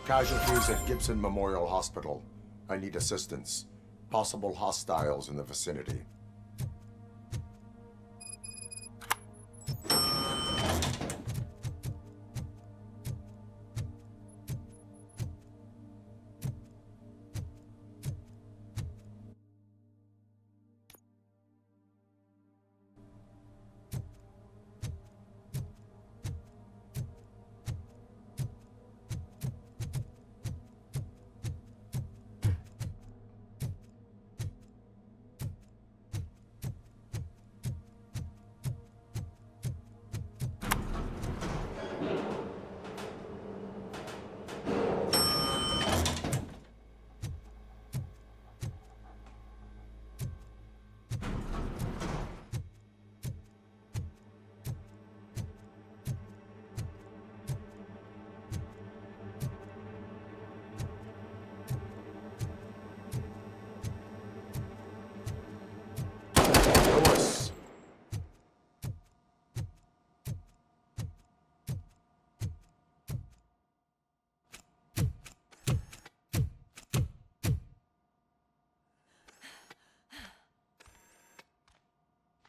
Casualties at Gibson Memorial Hospital. I need assistance. Possible hostiles in the vicinity.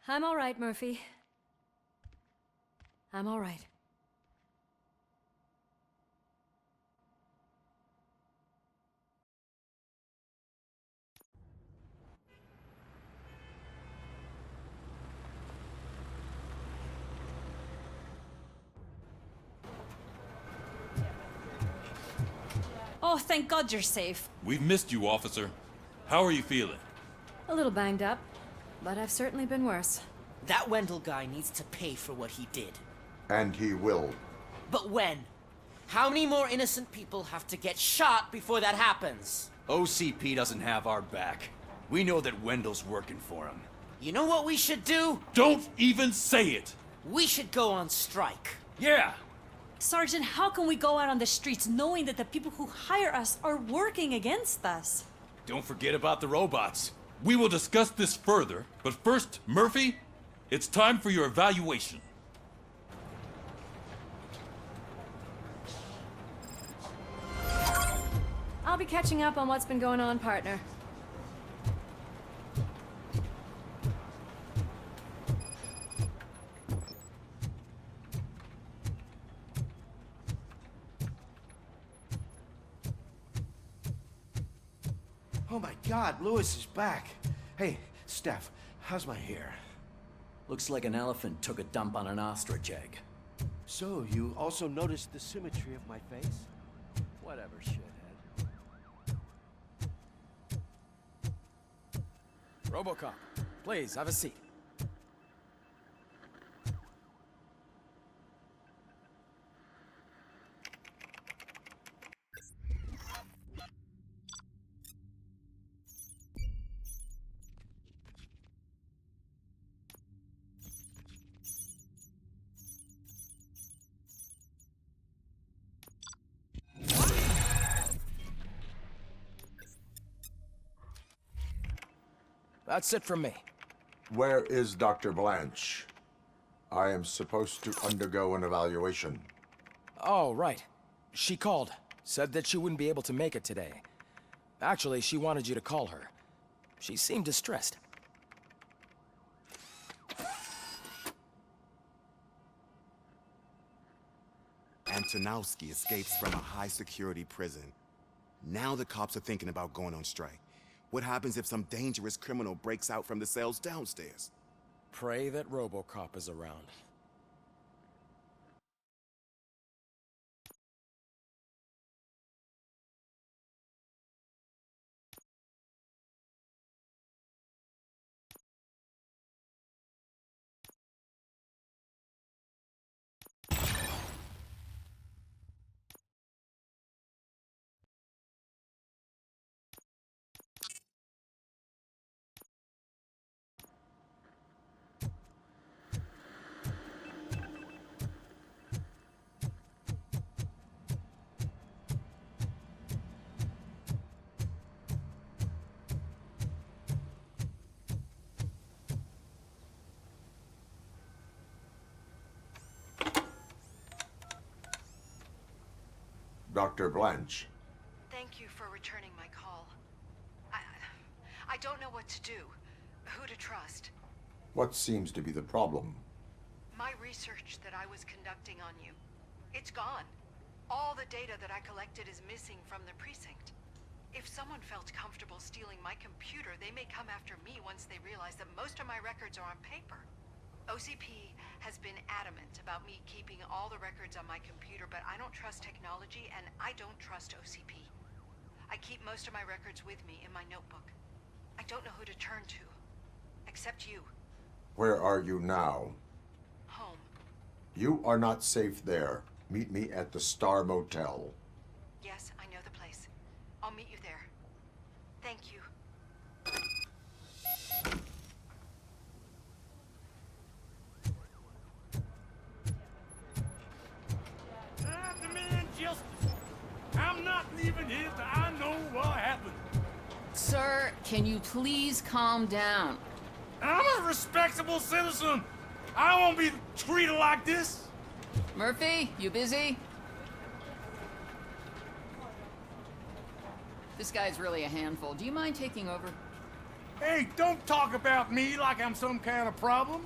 I'm all right, Murphy. I'm all right. Oh, thank God you're safe. We've missed you, officer. How are you feeling? A little banged up, but I've certainly been worse. That Wendell guy needs to pay for what he did. And he will. But when? How many more innocent people have to get shot before that happens? OCP doesn't have our back. We know that Wendell's working for him. You know what we should do? Don't even say it! We should go on strike. Yeah! Sergeant, how can we go out on the streets knowing that the people who hire us are working against us? Don't forget about the robots. We will discuss this further, but first, Murphy, it's time for your evaluation. I'll be catching up on what's been going on, partner. Oh my God, Lewis is back. Hey, Steph, how's my hair? Looks like an elephant took a dump on an ostrich egg. So, you also noticed the symmetry of my face? Whatever, shithead. Robocop, please, have a seat. That's it from me. Where is Dr. Blanche? I am supposed to undergo an evaluation. Oh, right. She called. Said that she wouldn't be able to make it today. Actually, she wanted you to call her. She seemed distressed. Antonowski escapes from a high-security prison. Now the cops are thinking about going on strike. What happens if some dangerous criminal breaks out from the cells downstairs? Pray that Robocop is around. Dr. Blanche. Thank you for returning my call. I don't know what to do, who to trust. What seems to be the problem? My research that I was conducting on you, it's gone. All the data that I collected is missing from the precinct. If someone felt comfortable stealing my computer, they may come after me once they realize that most of my records are on paper. OCP has been adamant about me keeping all the records on my computer, but I don't trust technology and I don't trust OCP. I keep most of my records with me in my notebook. I don't know who to turn to, except you. Where are you now? Home. You are not safe there. Meet me at the Star Motel. Yes, I know the place. I'll meet you there. Thank you. I demand justice. I'm not leaving here till I know what happened. Sir, can you please calm down? I'm a respectable citizen. I won't be treated like this. Murphy, you busy? This guy's really a handful. Do you mind taking over? Hey, don't talk about me like I'm some kind of problem.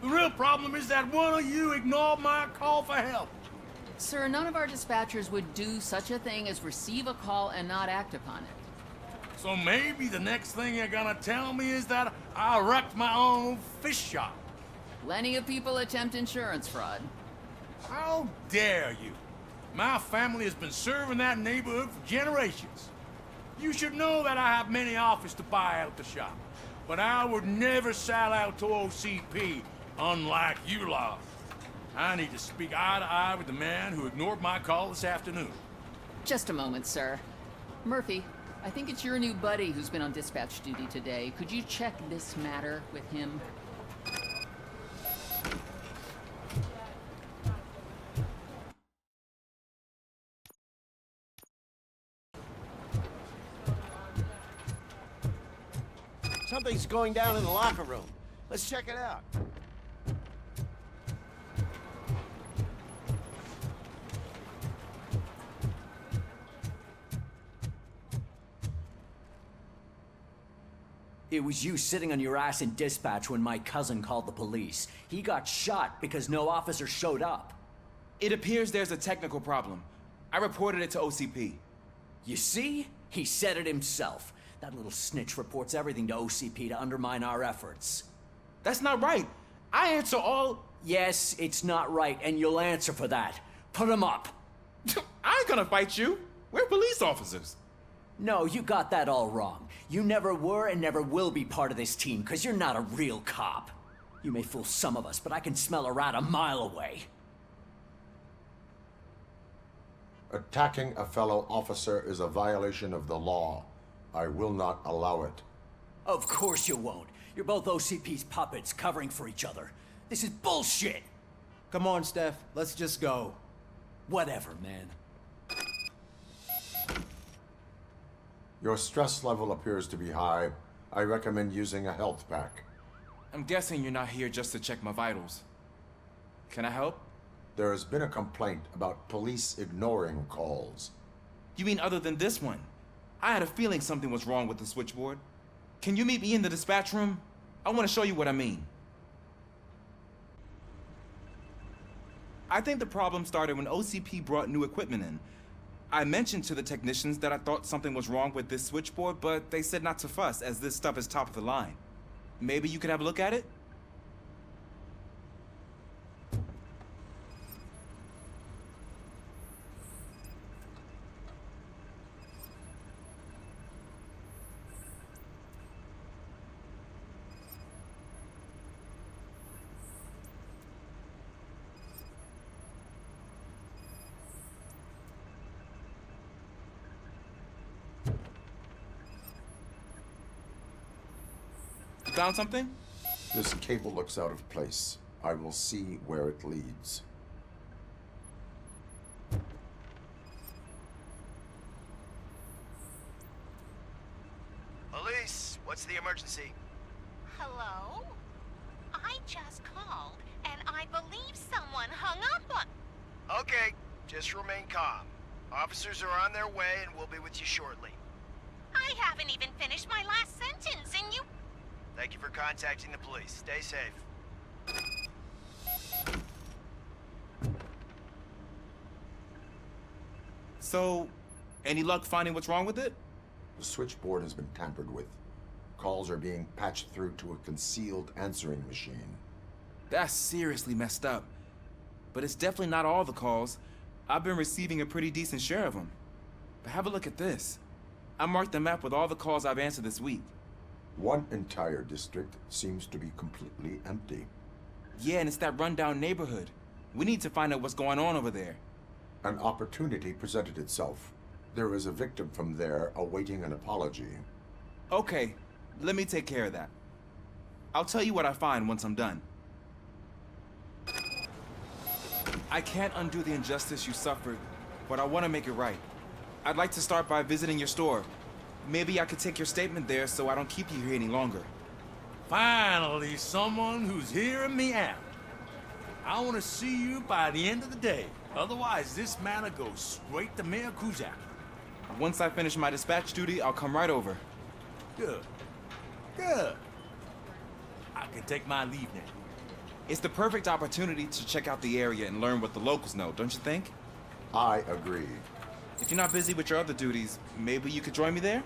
The real problem is that one of you ignored my call for help. Sir, none of our dispatchers would do such a thing as receive a call and not act upon it. So maybe the next thing you're gonna tell me is that I wrecked my own fish shop. Plenty of people attempt insurance fraud. How dare you? My family has been serving that neighborhood for generations. You should know that I have many offers to buy out the shop, but I would never sell out to OCP, unlike you lot. I need to speak eye to eye with the man who ignored my call this afternoon. Just a moment, sir. Murphy, I think it's your new buddy who's been on dispatch duty today. Could you check this matter with him? Something's going down in the locker room. Let's check it out. It was you sitting on your ass in dispatch when my cousin called the police. He got shot because no officer showed up. It appears there's a technical problem. I reported it to OCP. You see? He said it himself. That little snitch reports everything to OCP to undermine our efforts. That's not right. I answer all... Yes, it's not right, and you'll answer for that. Put him up. I ain't gonna fight you. We're police officers. No, you got that all wrong. You never were and never will be part of this team, because you're not a real cop. You may fool some of us, but I can smell a rat a mile away. Attacking a fellow officer is a violation of the law. I will not allow it. Of course you won't. You're both OCP's puppets covering for each other. This is bullshit! Come on, Steph. Let's just go. Whatever, man. Your stress level appears to be high. I recommend using a health pack. I'm guessing you're not here just to check my vitals. Can I help? There has been a complaint about police ignoring calls. You mean other than this one? I had a feeling something was wrong with the switchboard. Can you meet me in the dispatch room? I want to show you what I mean. I think the problem started when OCP brought new equipment in. I mentioned to the technicians that I thought something was wrong with this switchboard, but they said not to fuss, as this stuff is top of the line. Maybe you could have a look at it? Found something? This cable looks out of place. I will see where it leads. Police, what's the emergency? Hello? I just called, and I believe someone hung up on... Okay, just remain calm. Officers are on their way and we'll be with you shortly. I haven't even finished my last sentence, and you... Thank you for contacting the police. Stay safe. So, any luck finding what's wrong with it? The switchboard has been tampered with. Calls are being patched through to a concealed answering machine. That's seriously messed up. But it's definitely not all the calls. I've been receiving a pretty decent share of them. But have a look at this. I marked the map with all the calls I've answered this week. One entire district seems to be completely empty. Yeah, and it's that rundown neighborhood. We need to find out what's going on over there. An opportunity presented itself. There is a victim from there awaiting an apology. Okay, let me take care of that. I'll tell you what I find once I'm done. I can't undo the injustice you suffered, but I want to make it right. I'd like to start by visiting your store. Maybe I could take your statement there so I don't keep you here any longer. Finally, someone who's hearing me out. I want to see you by the end of the day. Otherwise, this matter goes straight to Mayor Kuzak. Once I finish my dispatch duty, I'll come right over. Good. Good. I can take my leave now. It's the perfect opportunity to check out the area and learn what the locals know, don't you think? I agree. If you're not busy with your other duties, maybe you could join me there?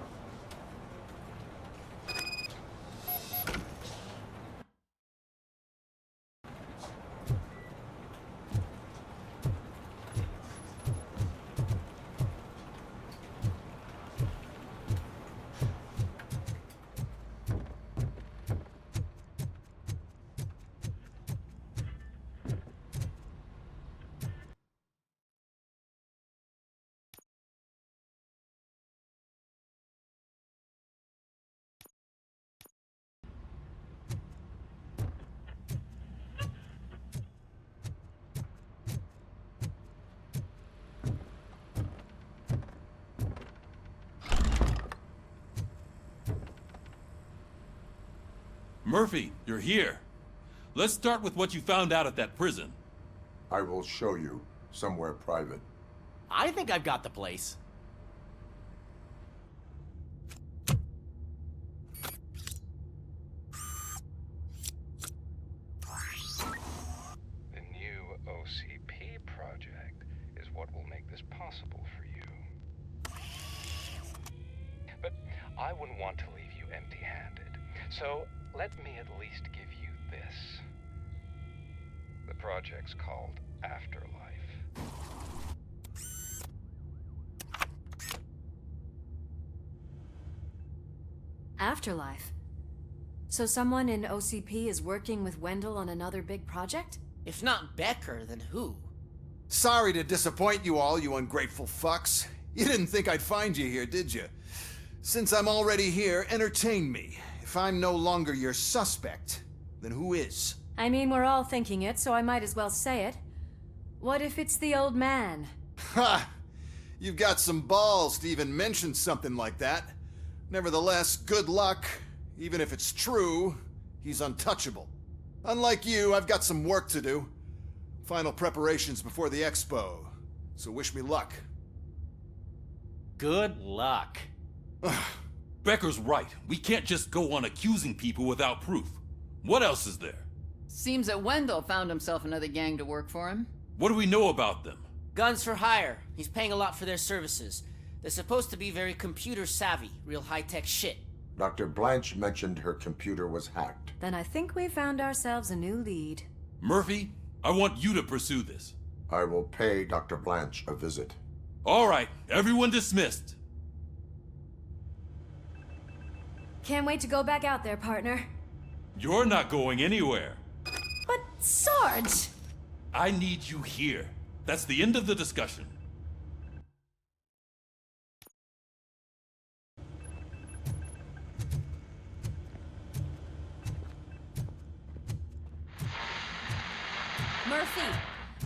Murphy, you're here. Let's start with what you found out at that prison. I will show you somewhere private. I think I've got the place. The new OCP project is what will make this possible for you. But I wouldn't want to leave you empty-handed. So let me at least give you this. The project's called Afterlife. Afterlife? So someone in OCP is working with Wendell on another big project? If not Becker, then who? Sorry to disappoint you all, you ungrateful fucks. You didn't think I'd find you here, did you? Since I'm already here, entertain me. If I'm no longer your suspect, then who is? I mean, we're all thinking it, so I might as well say it. What if it's the old man? Ha! You've got some balls to even mention something like that. Nevertheless, good luck. Even if it's true, he's untouchable. Unlike you, I've got some work to do. Final preparations before the expo. So wish me luck. Good luck. Becker's right. We can't just go on accusing people without proof. What else is there? Seems that Wendell found himself another gang to work for him. What do we know about them? Guns for hire. He's paying a lot for their services. They're supposed to be very computer savvy, real high-tech shit. Dr. Blanche mentioned her computer was hacked. Then I think we found ourselves a new lead. Murphy, I want you to pursue this. I will pay Dr. Blanche a visit. All right, everyone dismissed. Can't wait to go back out there, partner. You're not going anywhere. But, Sarge! I need you here. That's the end of the discussion. Murphy,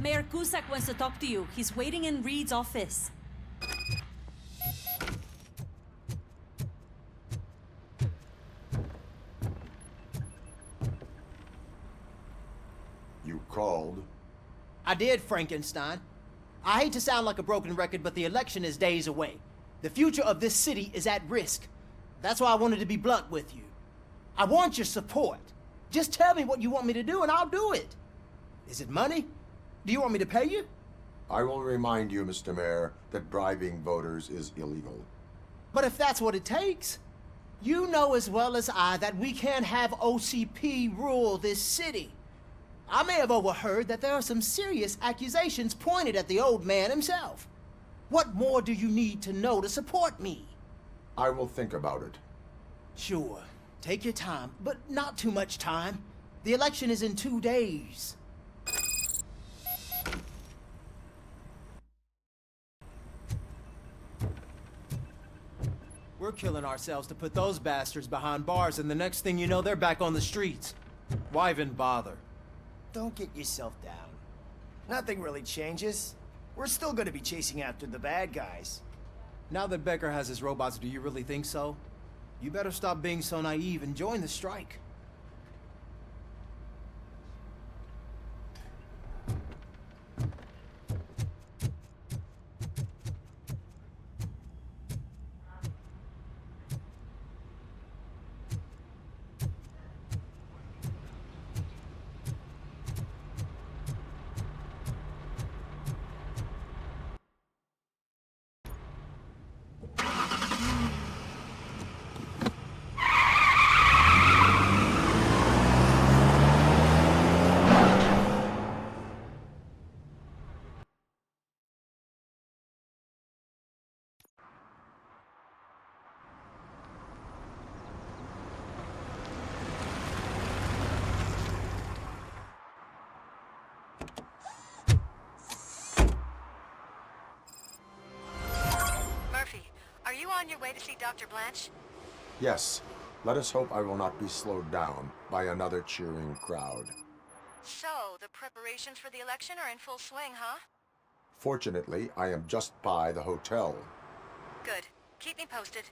Mayor Cusack wants to talk to you. He's waiting in Reed's office. You called? I did, Frankenstein. I hate to sound like a broken record, but the election is days away. The future of this city is at risk. That's why I wanted to be blunt with you. I want your support. Just tell me what you want me to do and I'll do it. Is it money? Do you want me to pay you? I will remind you, Mr. Mayor, that bribing voters is illegal. But if that's what it takes, you know as well as I that we can't have OCP rule this city. I may have overheard that there are some serious accusations pointed at the old man himself. What more do you need to know to support me? I will think about it. Sure. Take your time, but not too much time. The election is in 2 days. We're killing ourselves to put those bastards behind bars, and the next thing you know, they're back on the streets. Why even bother? Don't get yourself down. Nothing really changes. We're still gonna be chasing after the bad guys. Now that Becker has his robots, do you really think so? You better stop being so naive and join the strike. Are you on your way to see Dr. Blanche? Yes. Let us hope I will not be slowed down by another cheering crowd. So, the preparations for the election are in full swing, huh? Fortunately, I am just by the hotel. Good. Keep me posted.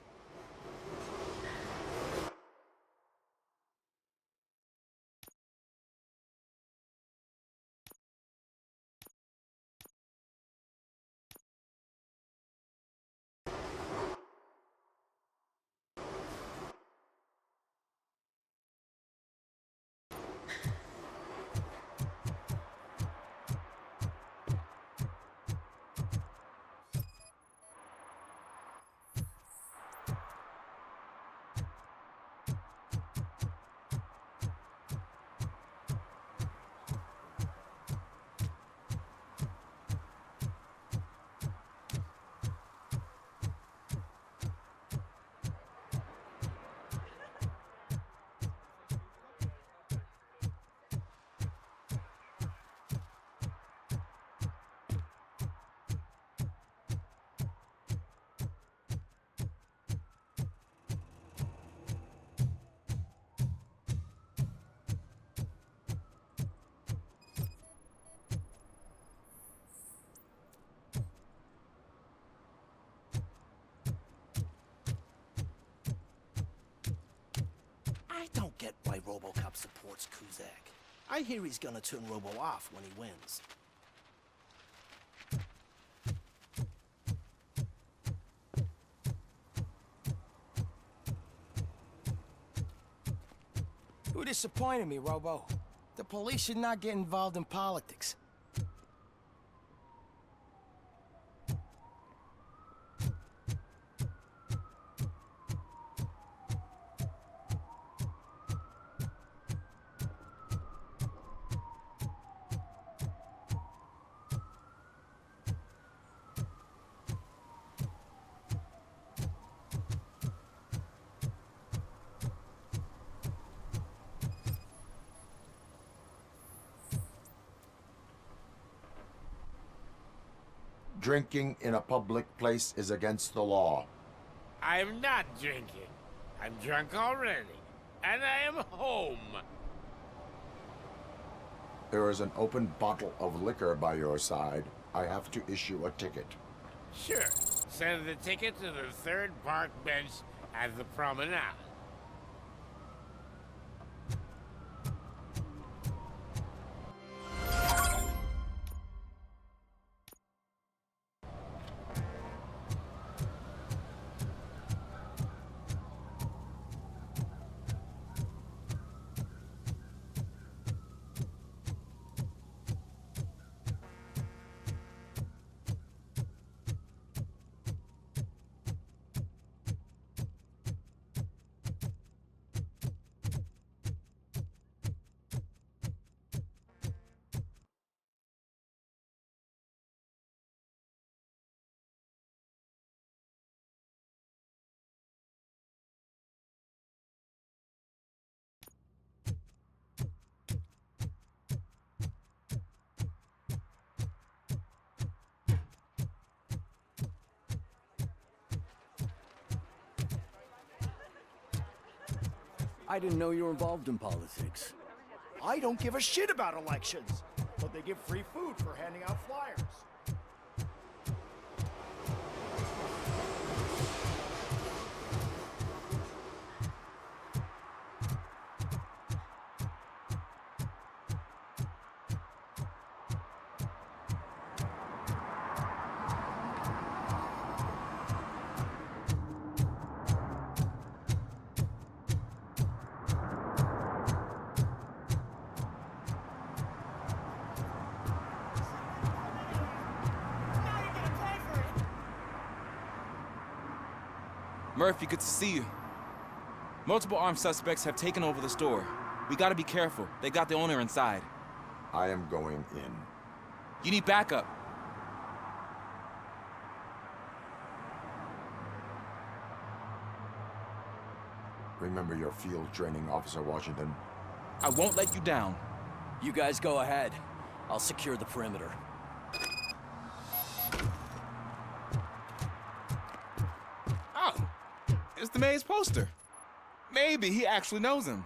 I don't get why Robocop supports Kuzak. I hear he's gonna turn Robo off when he wins. You disappointed me, Robo. The police should not get involved in politics. Drinking in a public place is against the law. I'm not drinking. I'm drunk already. And I am home. There is an open bottle of liquor by your side. I have to issue a ticket. Sure. Send the ticket to the third park bench at the promenade. I didn't know you were involved in politics. I don't give a shit about elections, but they give free food for handing out flyers. Murphy, good to see you. Multiple armed suspects have taken over the store. We gotta be careful. They got the owner inside. I am going in. You need backup. Remember your field training, Officer Washington. I won't let you down. You guys go ahead. I'll secure the perimeter. Oh, it's the mayor's poster. Maybe he actually knows him.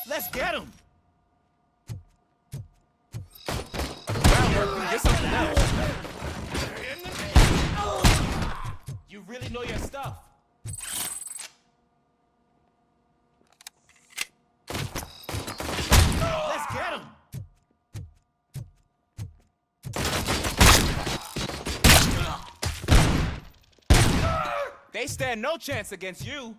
Let's get him! Wow, Murphy, you're something else. You really know your stuff. Let's get him! They stand no chance against you.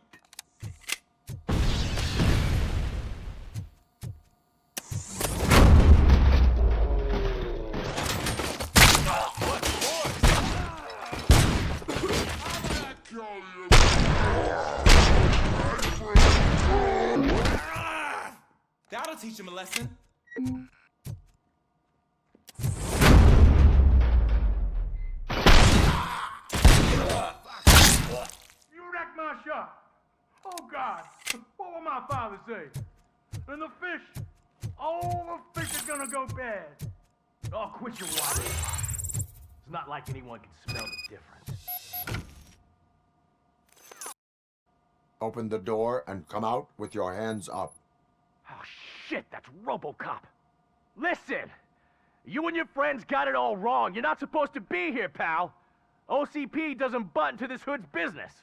That'll teach him a lesson. You wrecked my shop. Oh, God. What will my father say? And the fish. All the fish are gonna go bad. Oh, quit your whining. It's not like anyone can smell the difference. Open the door and come out with your hands up. Oh, shit, that's Robocop. Listen, you and your friends got it all wrong. You're not supposed to be here, pal. OCP doesn't butt into this hood's business.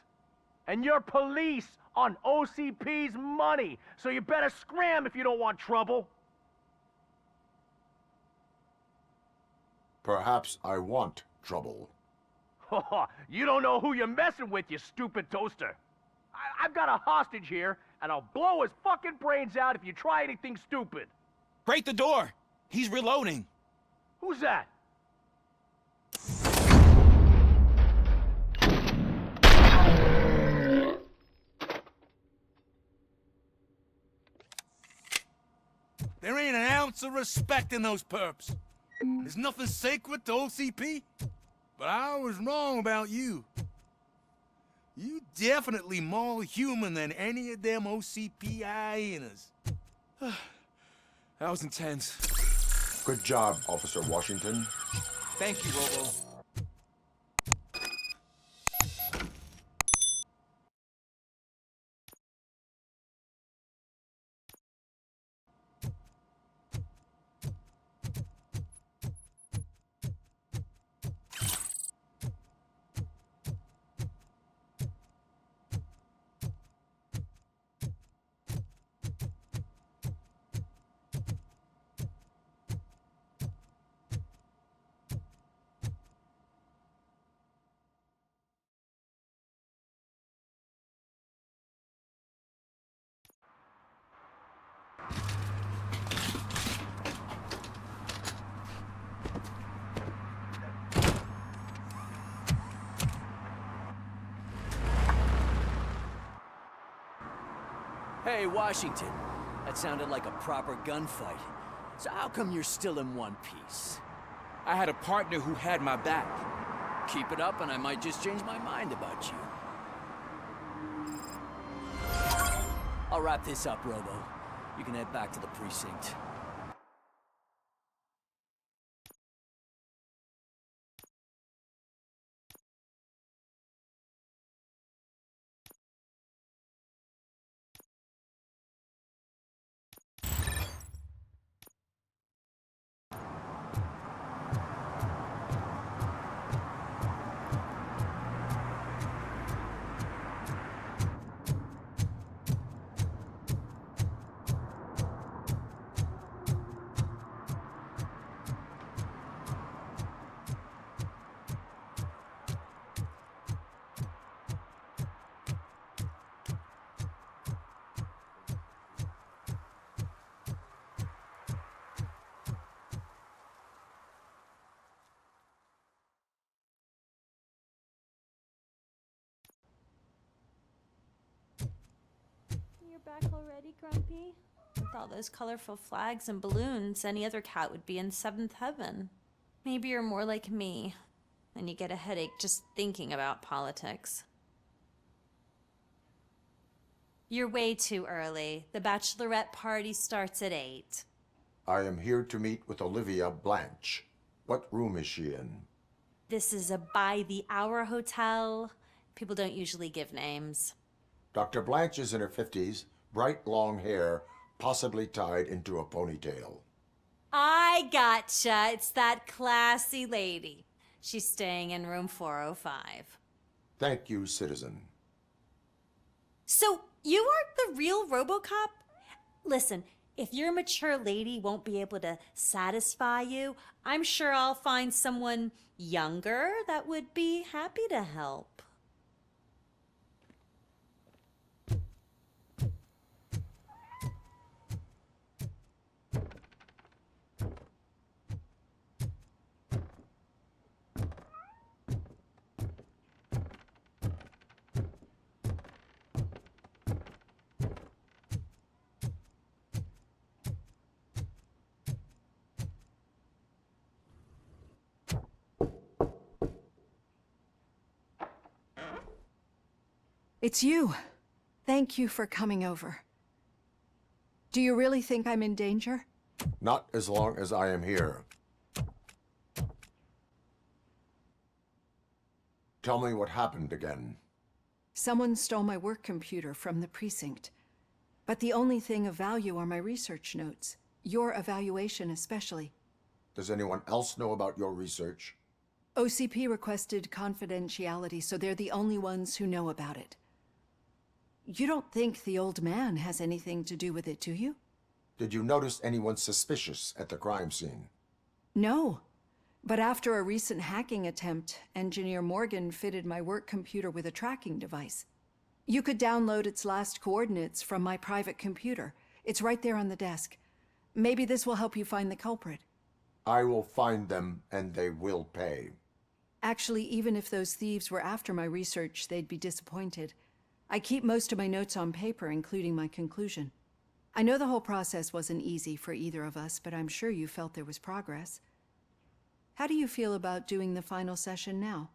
And you're police on OCP's money, so you better scram if you don't want trouble. Perhaps I want trouble. You don't know who you're messing with, you stupid toaster. I've got a hostage here, and I'll blow his fucking brains out if you try anything stupid. Break the door. He's reloading. Who's that? There ain't an ounce of respect in those perps. There's nothing sacred to OCP. But I was wrong about you. You definitely more human than any of them OCP hyenas. That was intense. Good job, Officer Washington. Thank you, Robo. Hey, Washington. That sounded like a proper gunfight. So how come you're still in one piece? I had a partner who had my back. Keep it up and I might just change my mind about you. I'll wrap this up, Robo. You can head back to the precinct. back already, Grumpy? With all those colorful flags and balloons, any other cat would be in seventh heaven. Maybe you're more like me, and you get a headache just thinking about politics. You're way too early. The bachelorette party starts at 8. I am here to meet with Olivia Blanche. What room is she in? This is a by-the-hour hotel. People don't usually give names. Dr. Blanche is in her 50s, bright long hair, possibly tied into a ponytail. I gotcha. It's that classy lady. She's staying in room 405. Thank you, citizen. So, you are the real Robocop? Listen, if your mature lady won't be able to satisfy you, I'm sure I'll find someone younger that would be happy to help. It's you. Thank you for coming over. Do you really think I'm in danger? Not as long as I am here. Tell me what happened again. Someone stole my work computer from the precinct. But the only thing of value are my research notes. Your evaluation especially. Does anyone else know about your research? OCP requested confidentiality, so they're the only ones who know about it. You don't think the old man has anything to do with it, do you? Did you notice anyone suspicious at the crime scene? No. But after a recent hacking attempt, Engineer Morgan fitted my work computer with a tracking device. You could download its last coordinates from my private computer. It's right there on the desk. Maybe this will help you find the culprit. I will find them, and they will pay. Actually, even if those thieves were after my research, they'd be disappointed. I keep most of my notes on paper, including my conclusion. I know the whole process wasn't easy for either of us, but I'm sure you felt there was progress. How do you feel about doing the final session now?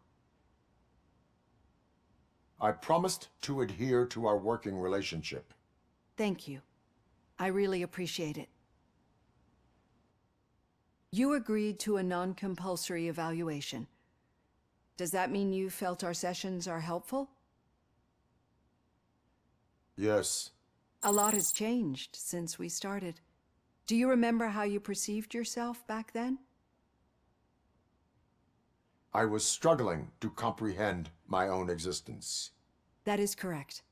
I promised to adhere to our working relationship. Thank you. I really appreciate it. You agreed to a non-compulsory evaluation. Does that mean you felt our sessions are helpful? Yes. A lot has changed since we started. Do you remember how you perceived yourself back then? I was struggling to comprehend my own existence. That is correct.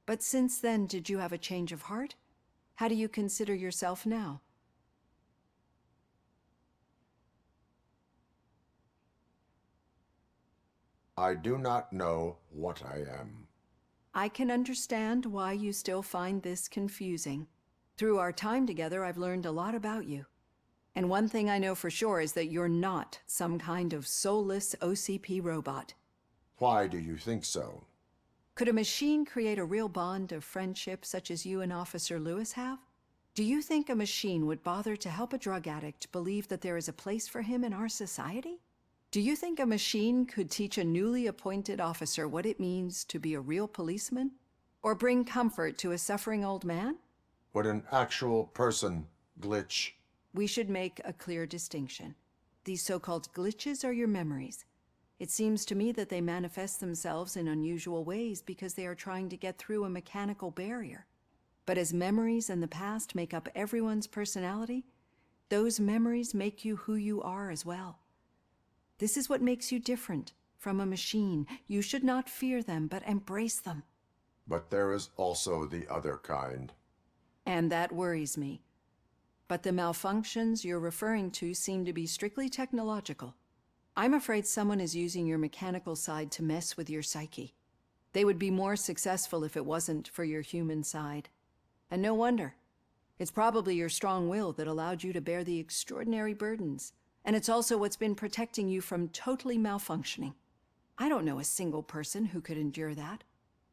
But since then, did you have a change of heart? How do you consider yourself now? I do not know what I am. I can understand why you still find this confusing. Through our time together, I've learned a lot about you. And one thing I know for sure is that you're not some kind of soulless OCP robot. Why do you think so? Could a machine create a real bond of friendship such as you and Officer Lewis have? Do you think a machine would bother to help a drug addict believe that there is a place for him in our society? Do you think a machine could teach a newly appointed officer what it means to be a real policeman? Or bring comfort to a suffering old man? Would an actual person glitch? We should make a clear distinction. These so-called glitches are your memories. It seems to me that they manifest themselves in unusual ways because they are trying to get through a mechanical barrier. But as memories in the past make up everyone's personality, those memories make you who you are as well. This is what makes you different from a machine. You should not fear them, but embrace them. But there is also the other kind. And that worries me. But the malfunctions you're referring to seem to be strictly technological. I'm afraid someone is using your mechanical side to mess with your psyche. They would be more successful if it wasn't for your human side. And no wonder. It's probably your strong will that allowed you to bear the extraordinary burdens. And it's also what's been protecting you from totally malfunctioning. I don't know a single person who could endure that.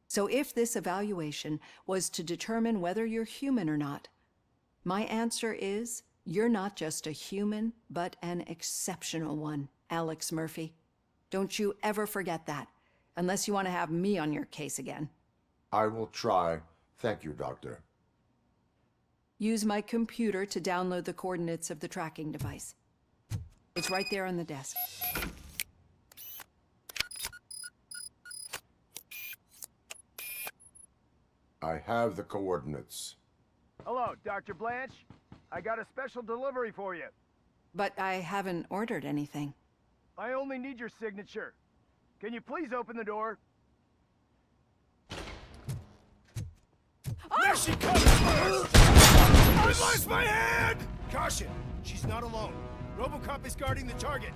So if this evaluation was to determine whether you're human or not, my answer is you're not just a human, but an exceptional one, Alex Murphy. Don't you ever forget that, unless you want to have me on your case again. I will try. Thank you, Doctor. Use my computer to download the coordinates of the tracking device. It's right there on the desk. I have the coordinates. Hello, Dr. Blanche. I got a special delivery for you. But I haven't ordered anything. I only need your signature. Can you please open the door? There she comes! I lost my hand! Caution! She's not alone. Robocop is guarding the target.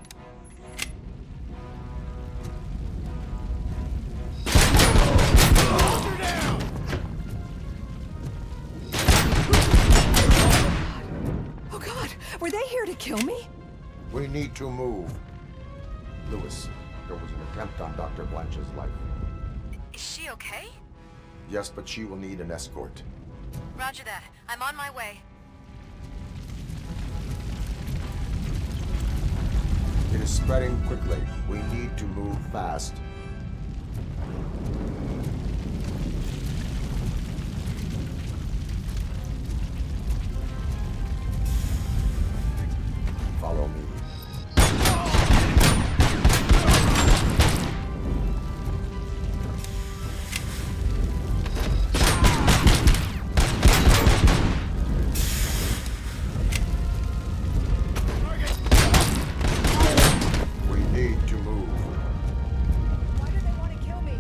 Hold her down! Oh God, were they here to kill me? We need to move. Lewis, there was an attempt on Dr. Blanche's life. Is she okay? Yes, but she will need an escort. Roger that. I'm on my way. It is spreading quickly. We need to move fast. Follow me. We need to move. Why do they want to kill me?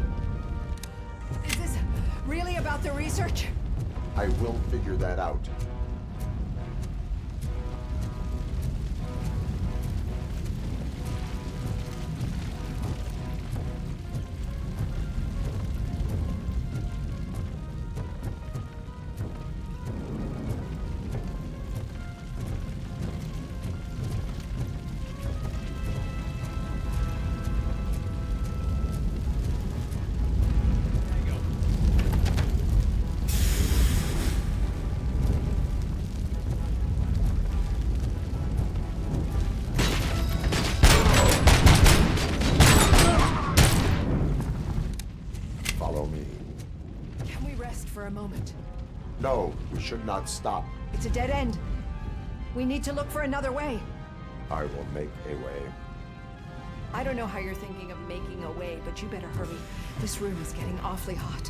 Is this really about the research? I will figure that out. Follow me. Can we rest for a moment? No, we should not stop. It's a dead end. We need to look for another way. I will make a way. I don't know how you're thinking of making a way, but you better hurry. This room is getting awfully hot.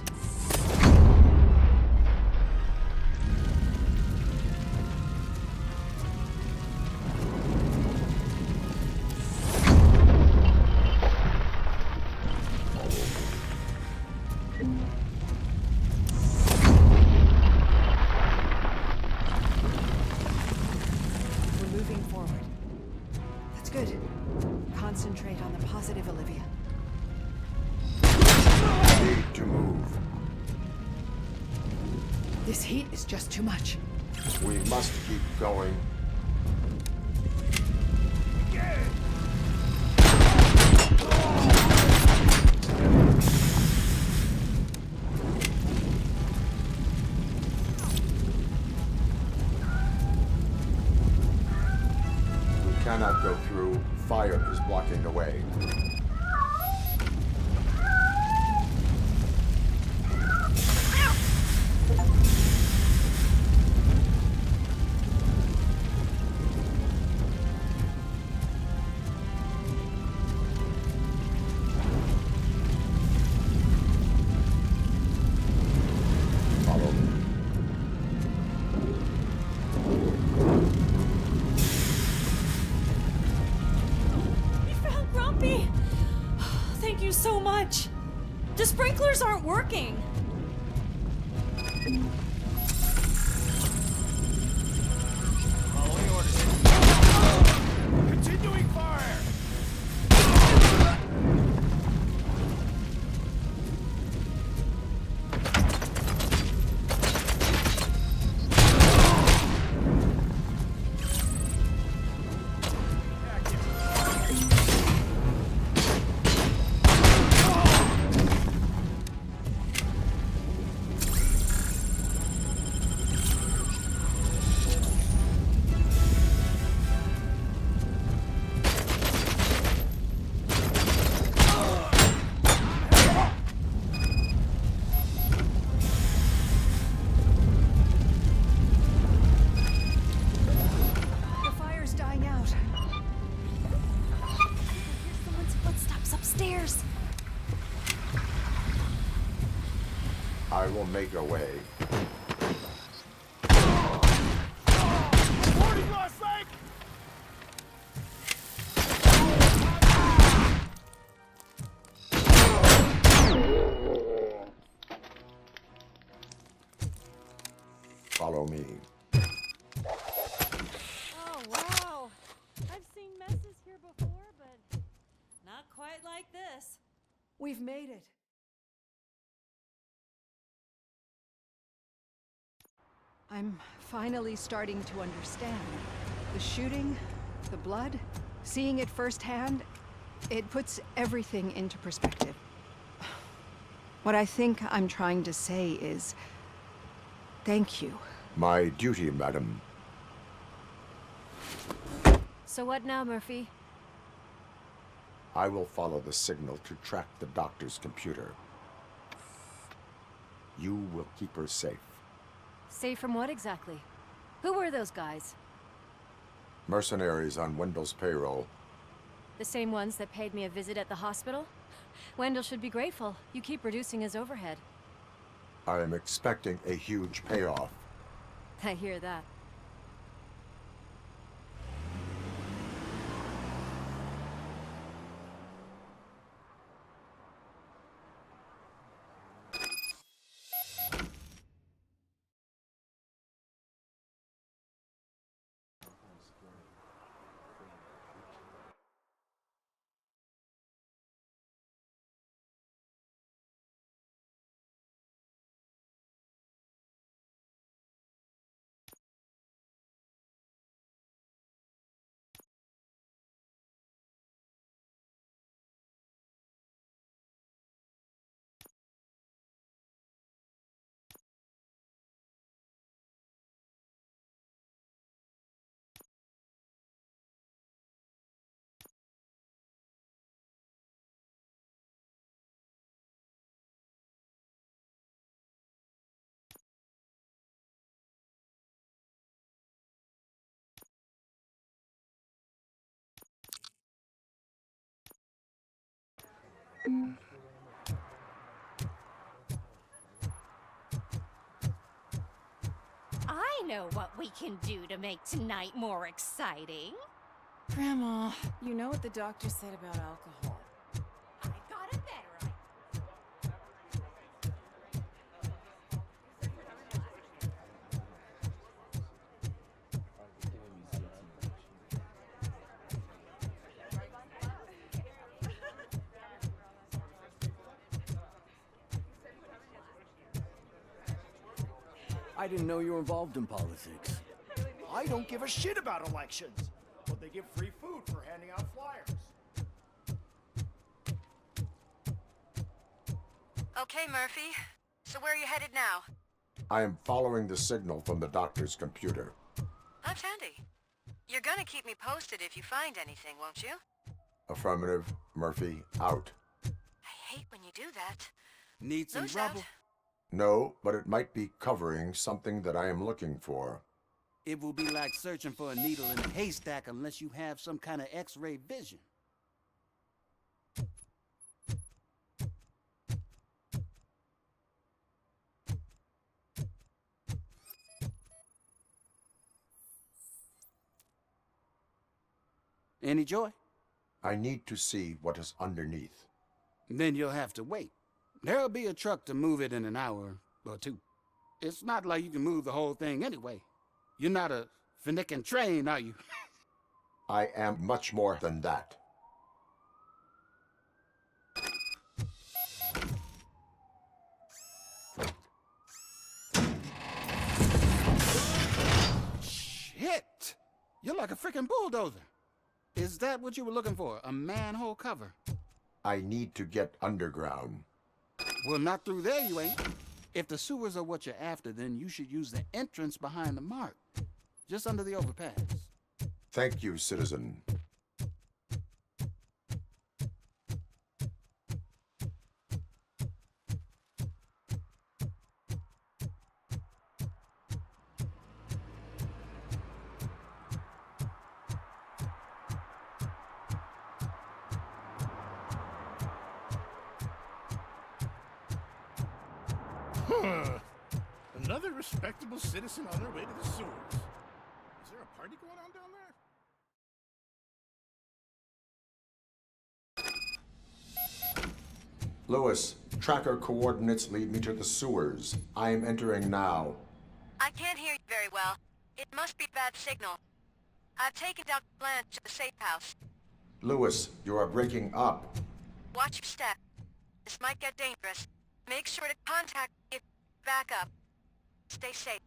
We're moving forward. That's good. Concentrate on the positive, Olivia. Need to move. This heat is just too much. We must keep going. We cannot go through. Fire is blocking the way. Follow me. We found Grumpy! Thank you so much. The sprinklers aren't working. Following orders. Continuing fire! will make a way. Follow me. Oh, wow. I've seen messes here before, but not quite like this. We've made it. I'm finally starting to understand. The shooting, the blood, seeing it firsthand, it puts everything into perspective. What I think I'm trying to say is, thank you. My duty, madam. So what now, Murphy? I will follow the signal to track the doctor's computer. You will keep her safe. Safe from what exactly? Who were those guys? Mercenaries on Wendell's payroll. The same ones that paid me a visit at the hospital? Wendell should be grateful. You keep reducing his overhead. I am expecting a huge payoff. I hear that. I know what we can do to make tonight more exciting. Grandma, you know what the doctor said about alcohol. I got a better I didn't know you were involved in politics. I don't give a shit about elections, but they give free food for handing out flyers. Okay, Murphy. So where are you headed now? I am following the signal from the doctor's computer. That's handy. You're gonna keep me posted if you find anything, won't you? Affirmative. Murphy, out. I hate when you do that. Need some Who's trouble? out? No, but it might be covering something that I am looking for. It will be like searching for a needle in a haystack unless you have some kind of X-ray vision. Any joy? I need to see what is underneath. Then you'll have to wait. There'll be a truck to move it in an hour or two. It's not like you can move the whole thing anyway. You're not a finicking train, are you? I am much more than that. Shit! You're like a freaking bulldozer. Is that what you were looking for? A manhole cover? I need to get underground. Well, not through there, you ain't. If the sewers are what you're after, then you should use the entrance behind the mark. Just under the overpass. Thank you, citizen. Another respectable citizen on their way to the sewers. Is there a party going on down there? Lewis, tracker coordinates lead me to the sewers. I am entering now. I can't hear you very well. It must be bad signal. I've taken down Blanche to the safe house. Lewis, you are breaking up. Watch your step. This might get dangerous. Make sure to contact me if you back up. Stay safe.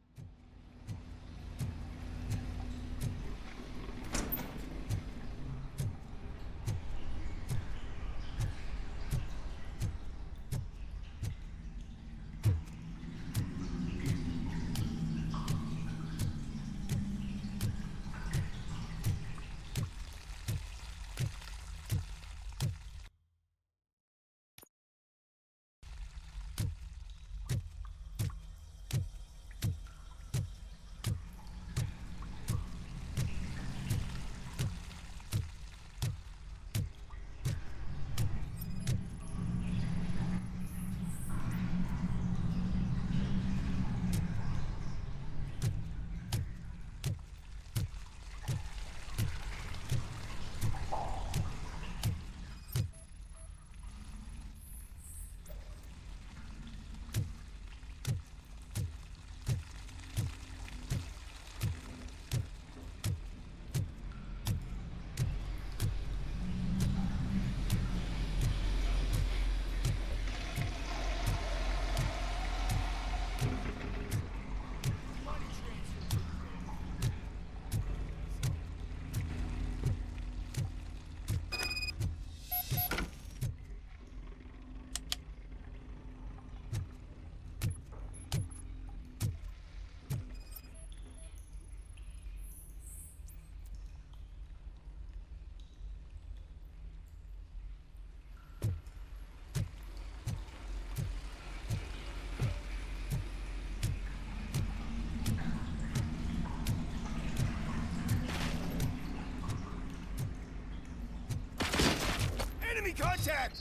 Enemy contact!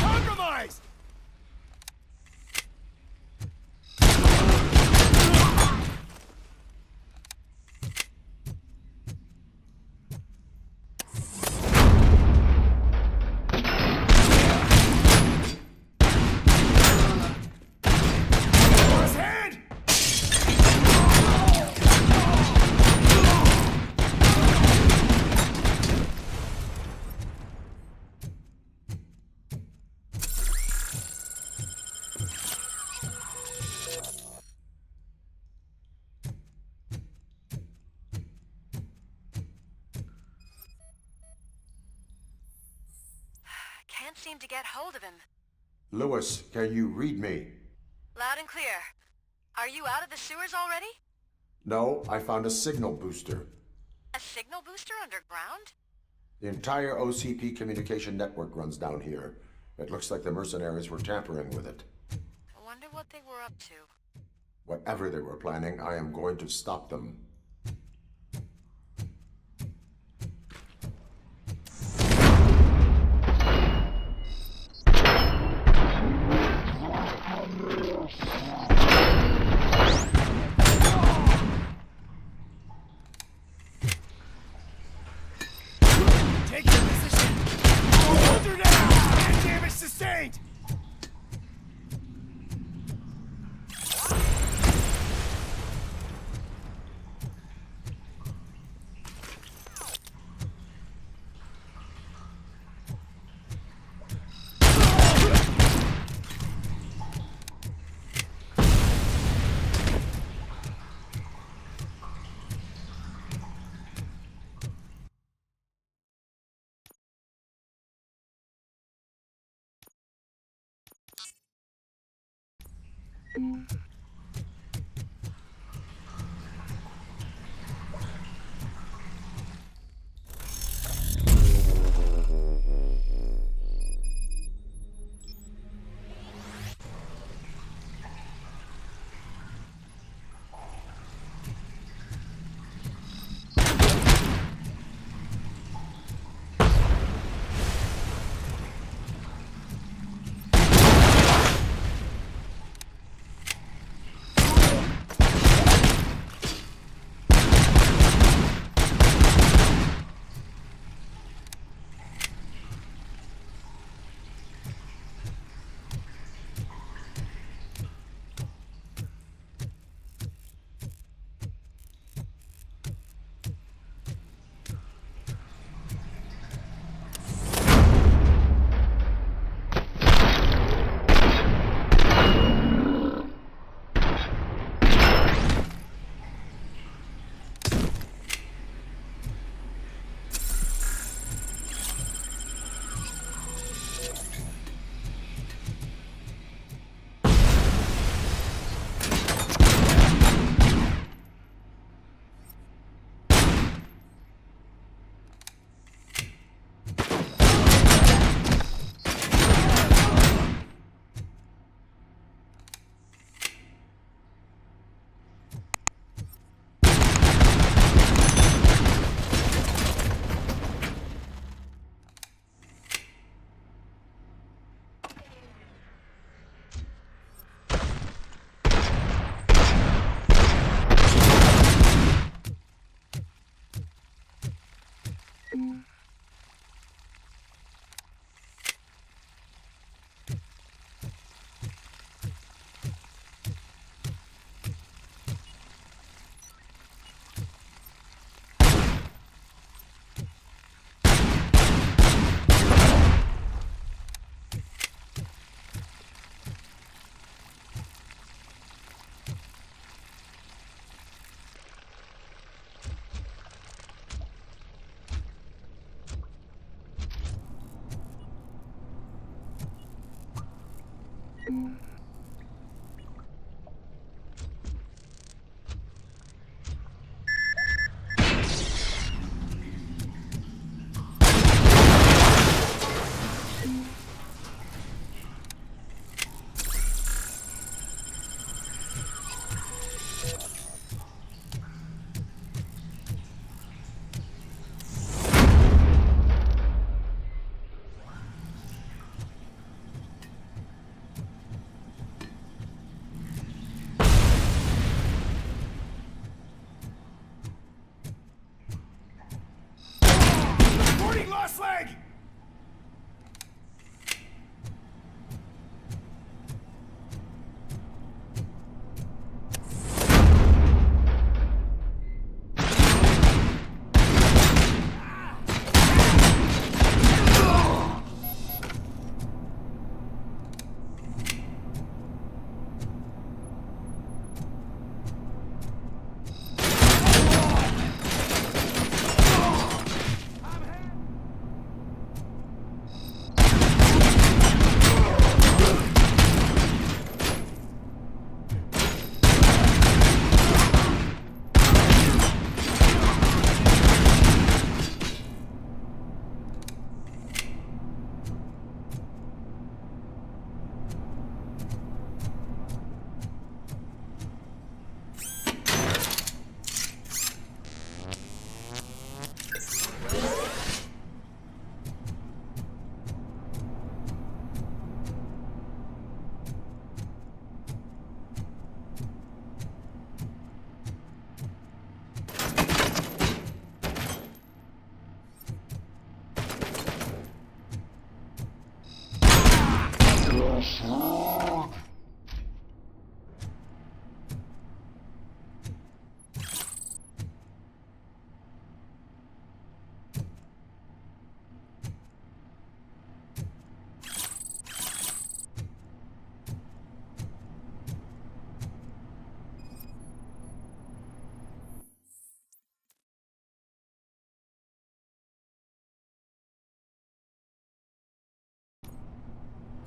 Compromise! Can't seem to get hold of him. Lewis, can you read me? Loud and clear. Are you out of the sewers already? No, I found a signal booster. A signal booster underground? The entire OCP communication network runs down here. It looks like the mercenaries were tampering with it. I wonder what they were up to. Whatever they were planning, I am going to stop them.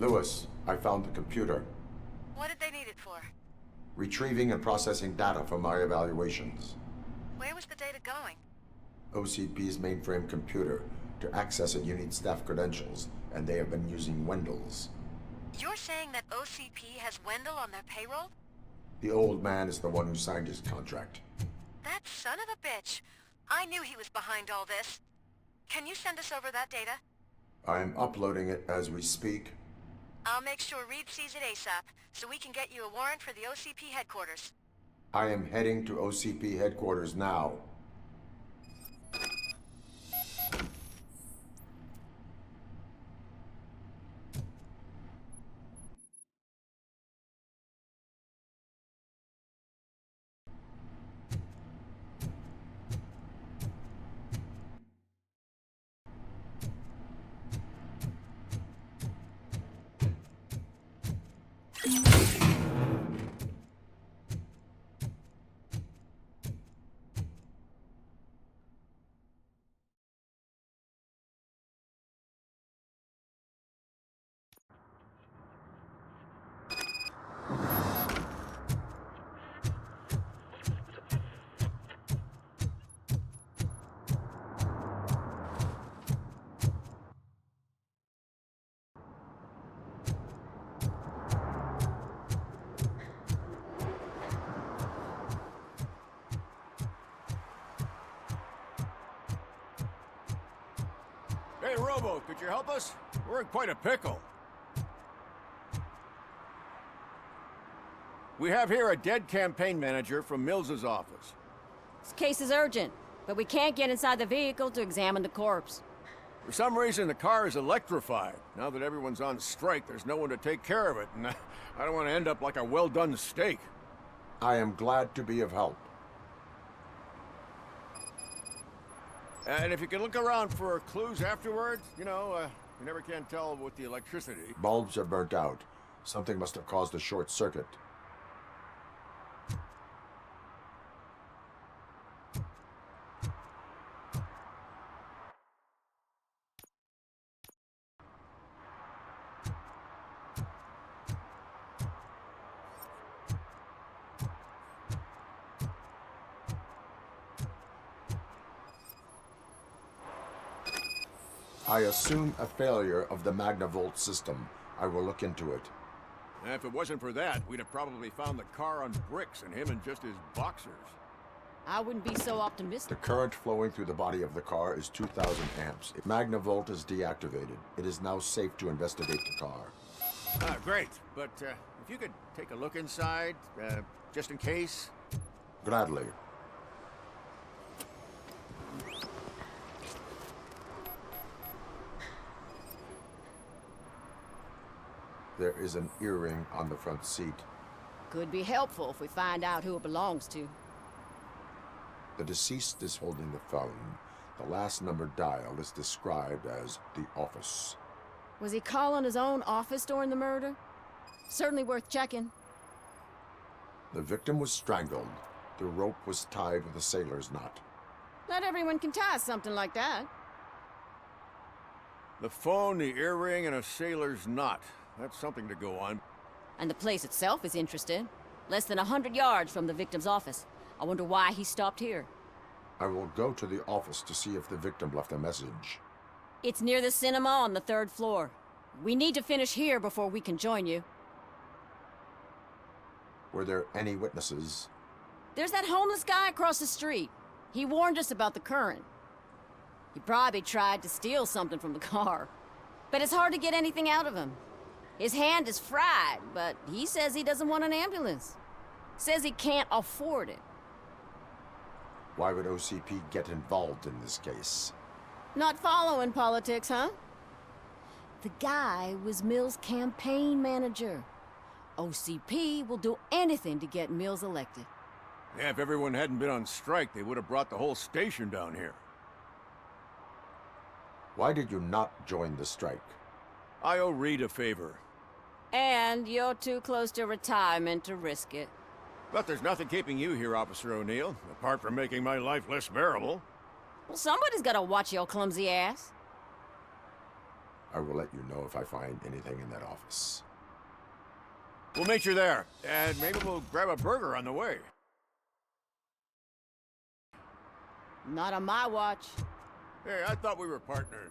Lewis, I found the computer. What did they need it for? Retrieving and processing data from my evaluations. Where was the data going? OCP's mainframe computer. To access it, you need staff credentials, and they have been using Wendell's. You're saying that OCP has Wendell on their payroll? The old man is the one who signed his contract. That son of a bitch. I knew he was behind all this. Can you send us over that data? I am uploading it as we speak. I'll make sure Reed sees it ASAP, so we can get you a warrant for the OCP headquarters. I am heading to OCP headquarters now. Hey, Robo, could you help us? We're in quite a pickle. We have here a dead campaign manager from Mills's office. This case is urgent, but we can't get inside the vehicle to examine the corpse. For some reason, the car is electrified. Now that everyone's on strike, there's no one to take care of it, and I don't want to end up like a well-done steak. I am glad to be of help. And if you can look around for clues afterwards, you never can tell with the electricity. Bulbs are burnt out. Something must have caused a short circuit. I assume a failure of the Magnavolt system. I will look into it. And if it wasn't for that, we'd have probably found the car on bricks and him in just his boxers. I wouldn't be so optimistic. The current flowing through the body of the car is 2,000 amps. If Magnavolt is deactivated, it is now safe to investigate the car. Ah, great. But if you could take a look inside, just in case. Gladly. There is an earring on the front seat. Could be helpful if we find out who it belongs to. The deceased is holding the phone. The last number dialed is described as the office. Was he calling his own office during the murder? Certainly worth checking. The victim was strangled. The rope was tied with a sailor's knot. Not everyone can tie something like that. The phone, the earring, and a sailor's knot. That's something to go on. And the place itself is interesting. Less than 100 yards from the victim's office. I wonder why he stopped here. I will go to the office to see if the victim left a message. It's near the cinema on the 3rd floor. We need to finish here before we can join you. Were there any witnesses? There's that homeless guy across the street. He warned us about the current. He probably tried to steal something from the car. But it's hard to get anything out of him. His hand is fried, but he says he doesn't want an ambulance. Says he can't afford it. Why would OCP get involved in this case? Not following politics, huh? The guy was Mills' campaign manager. OCP will do anything to get Mills elected. Yeah, if everyone hadn't been on strike, they would have brought the whole station down here. Why did you not join the strike? I owe Reed a favor. And you're too close to retirement to risk it. But there's nothing keeping you here, Officer O'Neill, apart from making my life less bearable. Well, somebody's gotta watch your clumsy ass. I will let you know if I find anything in that office. We'll meet you there, and maybe we'll grab a burger on the way. Not on my watch. Hey, I thought we were partners.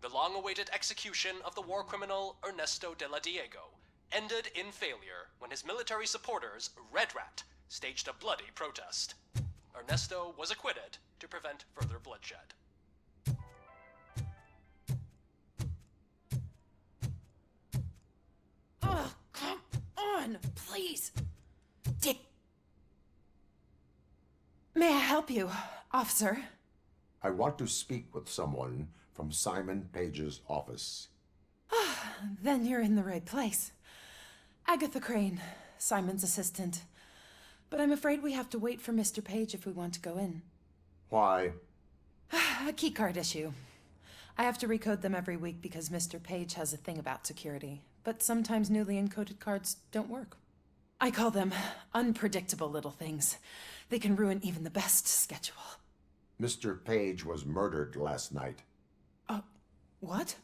The long-awaited execution of the war criminal Ernesto de la Diego ended in failure when his military supporters, Red Rat, staged a bloody protest. Ernesto was acquitted to prevent further bloodshed. Oh, come on, please. Dick. May I help you, officer? I want to speak with someone from Simon Page's office. Then you're in the right place. Agatha Crane, Simon's assistant. But I'm afraid we have to wait for Mr. Page if we want to go in. Why? A keycard issue. I have to recode them every week because Mr. Page has a thing about security. But sometimes newly encoded cards don't work. I call them unpredictable little things. They can ruin even the best schedule. Mr. Page was murdered last night. What?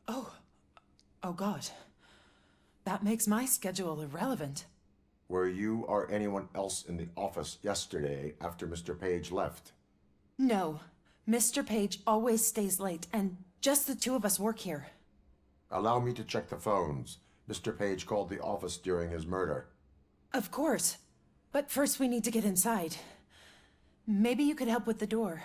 Oh God. That makes my schedule irrelevant. Were you or anyone else in the office yesterday after Mr. Page left? No. Mr. Page always stays late, and just the two of us work here. Allow me to check the phones. Mr. Page called the office during his murder. Of course. But first we need to get inside. Maybe you could help with the door.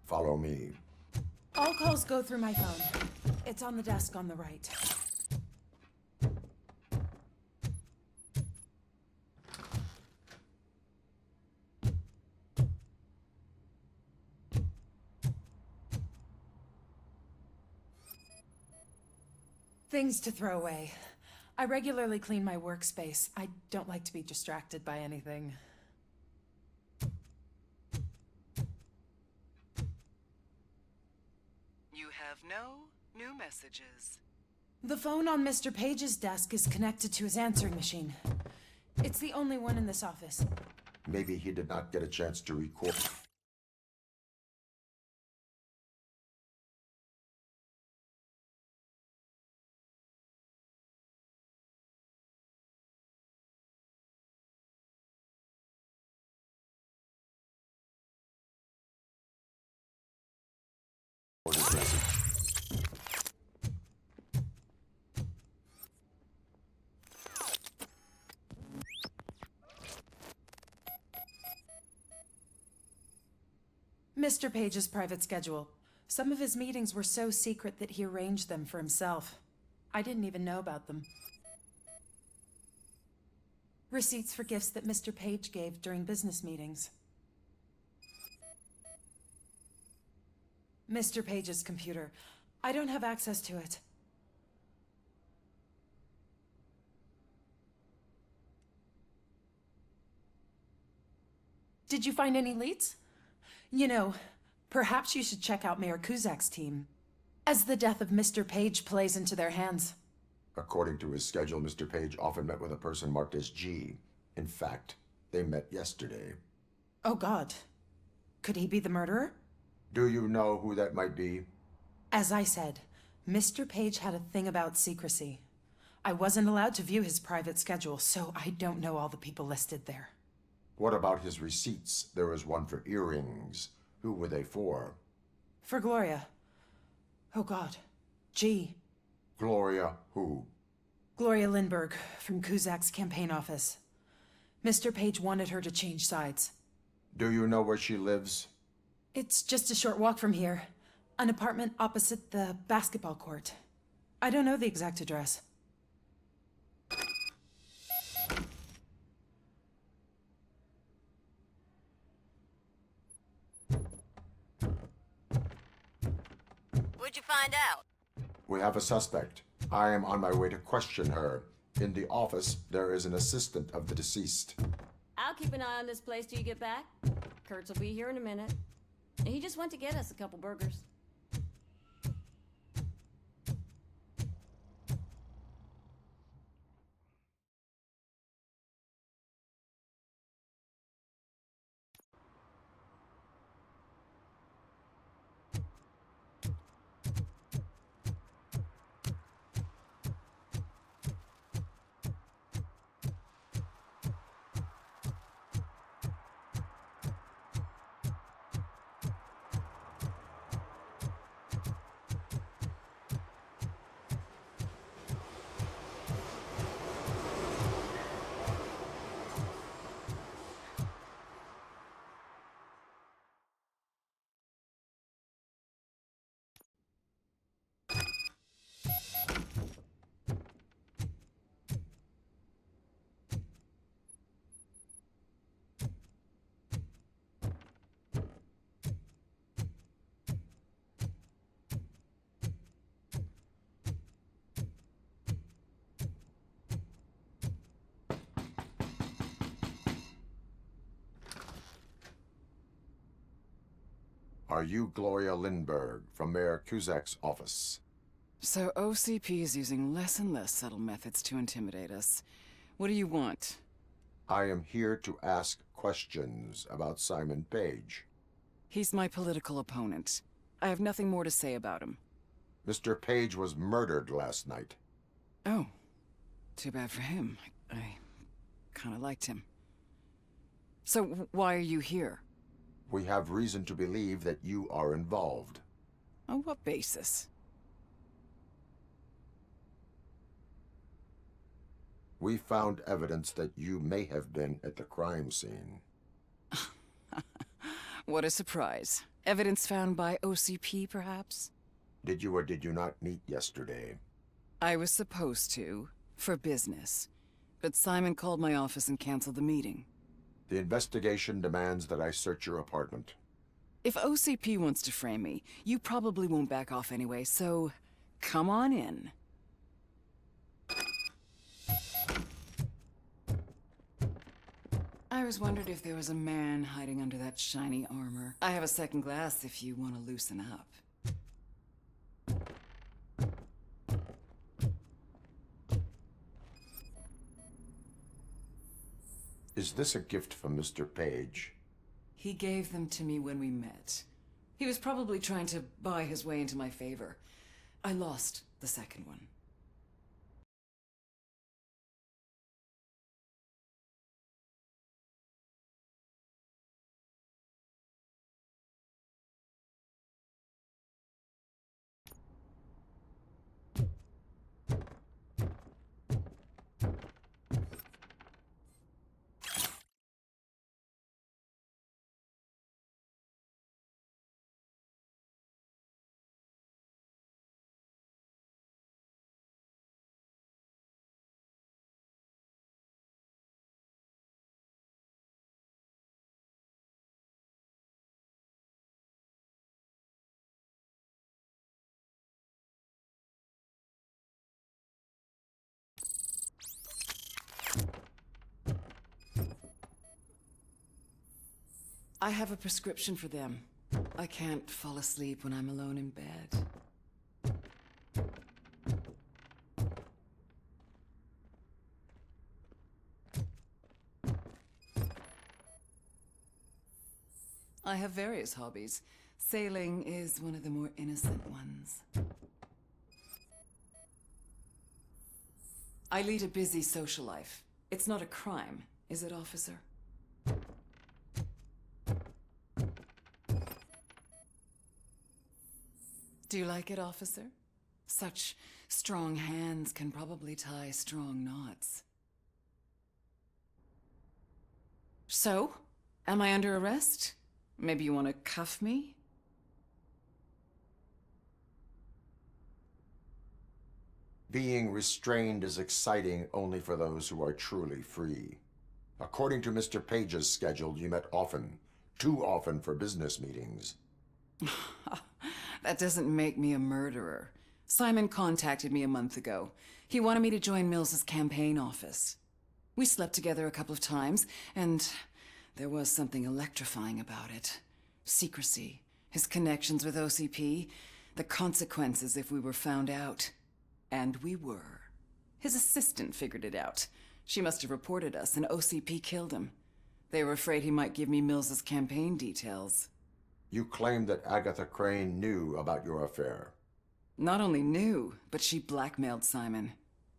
Follow me. All calls go through my phone. It's on the desk on the right. Things to throw away. I regularly clean my workspace. I don't like to be distracted by anything. You have no new messages. The phone on Mr. Page's desk is connected to his answering machine. It's the only one in this office. Maybe he did not get a chance to record. His message. Mr. Page's private schedule. Some of his meetings were so secret that he arranged them for himself. I didn't even know about them. Receipts for gifts that Mr. Page gave during business meetings. Mr. Page's computer. I don't have access to it. Did you find any leads? You know, perhaps you should check out Mayor Kuzak's team, as the death of Mr. Page plays into their hands. According to his schedule, Mr. Page often met with a person marked as G. In fact, they met yesterday. Oh God. Could he be the murderer? Do you know who that might be? As I said, Mr. Page had a thing about secrecy. I wasn't allowed to view his private schedule, so I don't know all the people listed there. What about his receipts? There was one for earrings. Who were they for? For Gloria. Oh God. G. Gloria who? Gloria Lindbergh, from Kuzak's campaign office. Mr. Page wanted her to change sides. Do you know where she lives? It's just a short walk from here. An apartment opposite the basketball court. I don't know the exact address. find out? We have a suspect. I am on my way to question her. In the office, there is an assistant of the deceased. I'll keep an eye on this place till you get back. Kurtz will be here in a minute. He just went to get us a couple burgers. Are you Gloria Lindbergh from Mayor Cusack's office? So OCP is using less and less subtle methods to intimidate us. What do you want? I am here to ask questions about Simon Page. He's my political opponent. I have nothing more to say about him. Mr. Page was murdered last night. Oh. Too bad for him. I kind of liked him. So why are you here? We have reason to believe that you are involved. On what basis? We found evidence that you may have been at the crime scene. What a surprise. Evidence found by OCP, perhaps? Did you or did you not meet yesterday? I was supposed to, for business. But Simon called my office and canceled the meeting. The investigation demands that I search your apartment. If OCP wants to frame me, you probably won't back off anyway, so come on in. I was wondering if there was a man hiding under that shiny armor. I have a second glass if you want to loosen up. Is this a gift from Mr. Page? He gave them to me when we met. He was probably trying to buy his way into my favor. I lost the second one. I have a prescription for them. I can't fall asleep when I'm alone in bed. I have various hobbies. Sailing is one of the more innocent ones. I lead a busy social life. It's not a crime, is it, officer? Do you like it, officer? Such strong hands can probably tie strong knots. So, am I under arrest? Maybe you want to cuff me? Being restrained is exciting only for those who are truly free. According to Mr. Page's schedule, you met often. Too often for business meetings. That doesn't make me a murderer. Simon contacted me a month ago. He wanted me to join Mills's campaign office. We slept together a couple of times, and there was something electrifying about it. Secrecy, his connections with OCP, the consequences if we were found out. And we were. His assistant figured it out. She must have reported us, and OCP killed him. They were afraid he might give me Mills's campaign details. You claim that Agatha Crane knew about your affair. Not only knew, but she blackmailed Simon.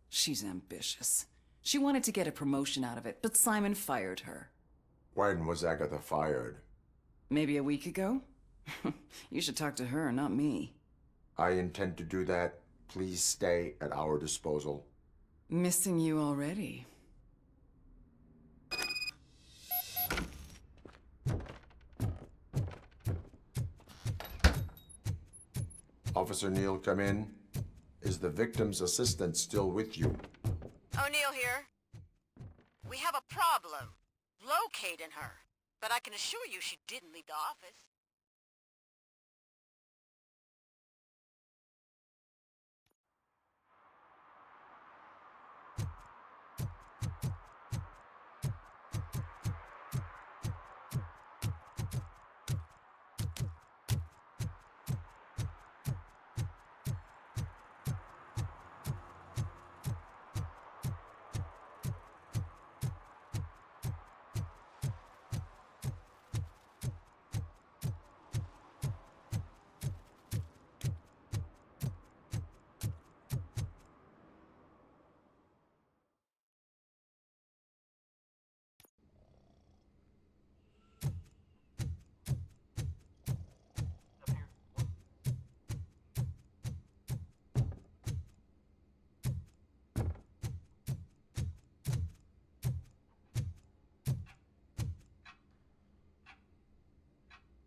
She's ambitious. She wanted to get a promotion out of it, but Simon fired her. When was Agatha fired? Maybe a week ago? You should talk to her, not me. I intend to do that. Please stay at our disposal. Missing you already. Officer Neal, come in. Is the victim's assistant still with you? O'Neill here. We have a problem locating her, but I can assure you she didn't leave the office.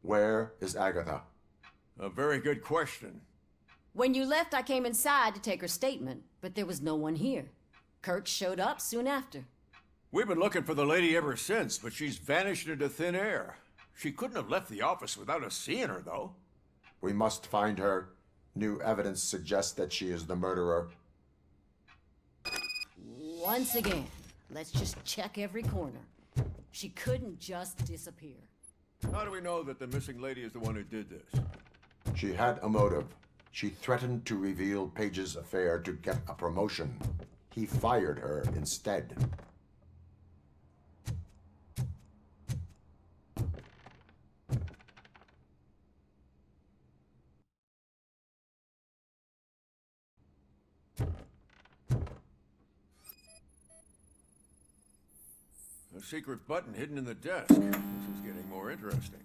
Where is Agatha? A very good question. When you left, I came inside to take her statement, but there was no one here. Kurt showed up soon after. We've been looking for the lady ever since, but she's vanished into thin air. She couldn't have left the office without us seeing her, though. We must find her. New evidence suggests that she is the murderer. Once again, let's just check every corner. She couldn't just disappear. How do we know that the missing lady is the one who did this? She had a motive. She threatened to reveal Page's affair to get a promotion. He fired her instead. A secret button hidden in the desk. This is getting more interesting.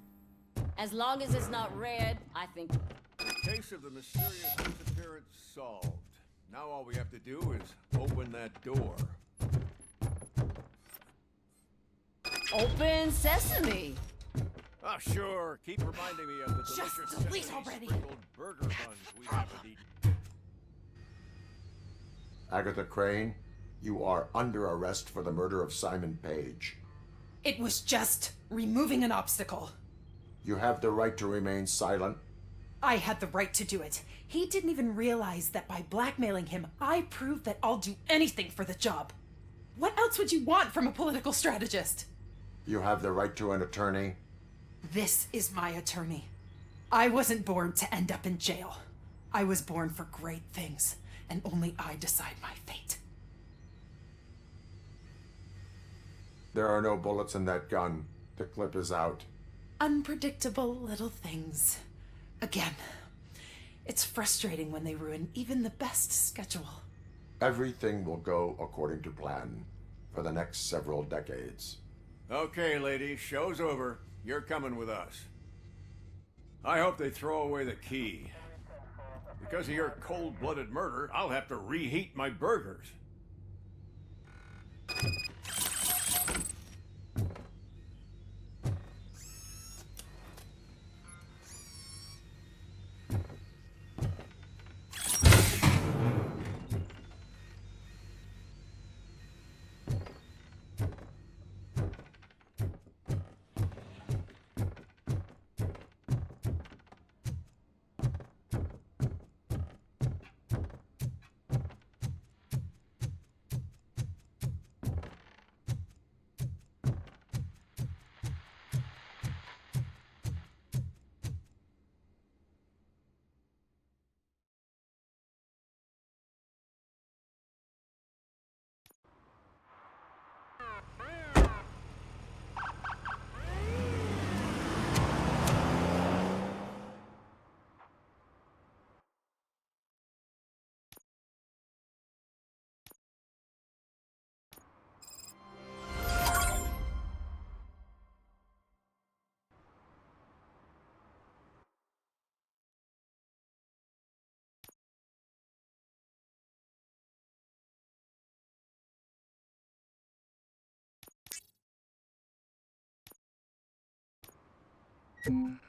As long as it's not red, I think... The case of the mysterious disappearance solved. Now all we have to do is open that door. Open sesame! Oh, sure. Keep reminding me of the delicious sesame-sprinkled burger buns we haven't eaten. Agatha Crane, you are under arrest for the murder of Simon Page. It was just removing an obstacle. You have the right to remain silent. I had the right to do it. He didn't even realize that by blackmailing him, I proved that I'll do anything for the job. What else would you want from a political strategist? You have the right to an attorney. This is my attorney. I wasn't born to end up in jail. I was born for great things, and only I decide my fate. There are no bullets in that gun. The clip is out. Unpredictable little things. Again, it's frustrating when they ruin even the best schedule. Everything will go according to plan for the next several decades. Okay, ladies, show's over. You're coming with us. I hope they throw away the key. Because of your cold-blooded murder, I'll have to reheat my burgers. Robocop.